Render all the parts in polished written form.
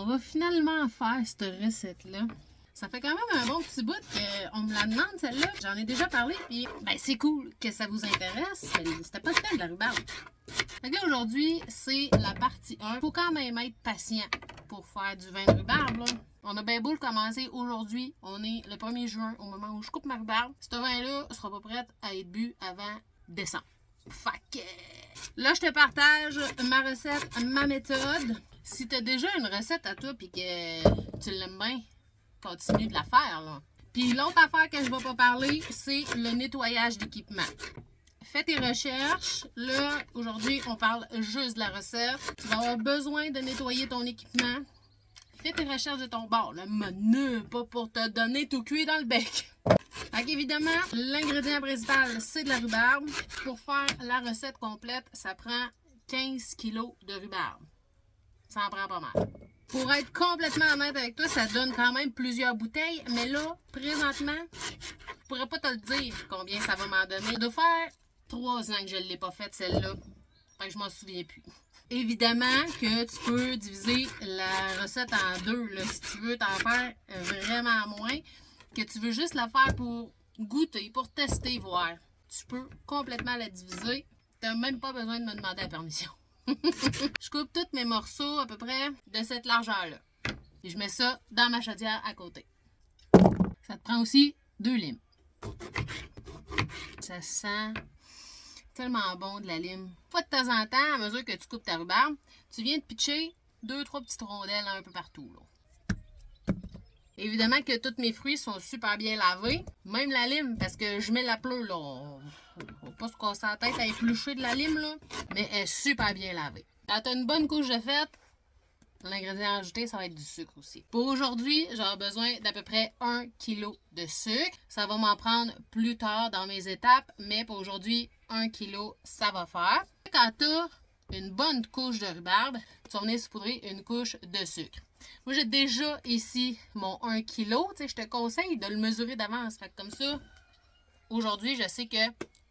On va finalement faire cette recette-là. Ça fait quand même un bon petit bout qu'on me la demande, celle-là. J'en ai déjà parlé, puis ben c'est cool que ça vous intéresse. C'était pas le thème de la rhubarbe. Fait que là, aujourd'hui, c'est la partie 1. Faut quand même être patient pour faire du vin de rhubarbe, là. On a bien beau le commencer aujourd'hui. On est le 1er juin, au moment où je coupe ma rhubarbe. Ce vin-là sera pas prêt à être bu avant décembre. Fait que là, je te partage ma recette, ma méthode. Si tu as déjà une recette à toi et que tu l'aimes bien, continue de la faire, là. Puis l'autre affaire que je ne vais pas parler, c'est le nettoyage d'équipement. Fais tes recherches. Là, aujourd'hui, on parle juste de la recette. Tu vas avoir besoin de nettoyer ton équipement. Fais tes recherches de ton bord. Le menu, pas pour te donner tout cuit dans le bec. Fait qu'évidemment, l'ingrédient principal, c'est de la rhubarbe. Pour faire la recette complète, ça prend 15 kg de rhubarbe. Ça en prend pas mal. Pour être complètement honnête avec toi, ça donne quand même plusieurs bouteilles. Mais là, présentement, je pourrais pas te le dire combien ça va m'en donner. Ça doit faire 3 ans que je ne l'ai pas faite, celle-là. Fait que je m'en souviens plus. Évidemment que tu peux diviser la recette en deux. Là, si tu veux t'en faire vraiment moins, que tu veux juste la faire pour goûter, pour tester, voir. Tu peux complètement la diviser. Tu n'as même pas besoin de me demander la permission. Je coupe tous mes morceaux à peu près de cette largeur-là. Et je mets ça dans ma chaudière à côté. Ça te prend aussi 2 limes. Ça sent tellement bon de la lime. Fois de temps en temps, à mesure que tu coupes ta rhubarbe, tu viens de pitcher 2-3 petites rondelles un peu partout, là. Évidemment que tous mes fruits sont super bien lavés. Même la lime, parce que je mets la pleure, là. On va pas se casser la tête à éplucher de la lime, là. Mais elle est super bien lavée. Quand tu as une bonne couche de fête, l'ingrédient ajouté, ça va être du sucre aussi. Pour aujourd'hui, j'aurai besoin d'à peu près 1 kg de sucre. Ça va m'en prendre plus tard dans mes étapes, mais pour aujourd'hui, 1 kg, ça va faire. Quand tu as une bonne couche de rhubarbe, tu vas venir saupoudrer une couche de sucre. Moi, j'ai déjà ici mon 1 kg. Je te conseille de le mesurer d'avance. Fait que comme ça, aujourd'hui, je sais que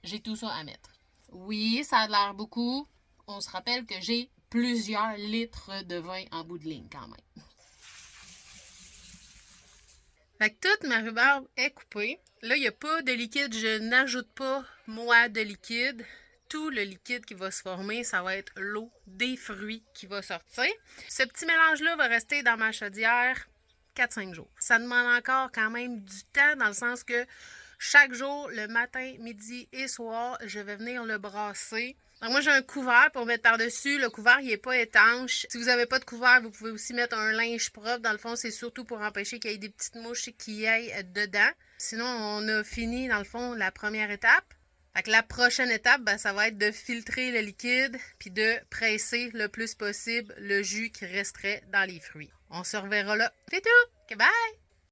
j'ai tout ça à mettre. Oui, ça a l'air beaucoup. On se rappelle que j'ai plusieurs litres de vin en bout de ligne quand même. Fait que toute ma rhubarbe est coupée. Là, il n'y a pas de liquide. Je n'ajoute pas, moi, de liquide. Tout le liquide qui va se former, ça va être l'eau des fruits qui va sortir. Ce petit mélange-là va rester dans ma chaudière 4-5 jours. Ça demande encore quand même du temps dans le sens que chaque jour, le matin, midi et soir, je vais venir le brasser. Donc moi, j'ai un couvert pour mettre par-dessus. Le couvert, il n'est pas étanche. Si vous n'avez pas de couvert, vous pouvez aussi mettre un linge propre. Dans le fond, c'est surtout pour empêcher qu'il y ait des petites mouches qui aillent dedans. Sinon, on a fini, dans le fond, la première étape. Fait que la prochaine étape, ben, ça va être de filtrer le liquide puis de presser le plus possible le jus qui resterait dans les fruits. On se reverra là. C'est tout! Okay, bye!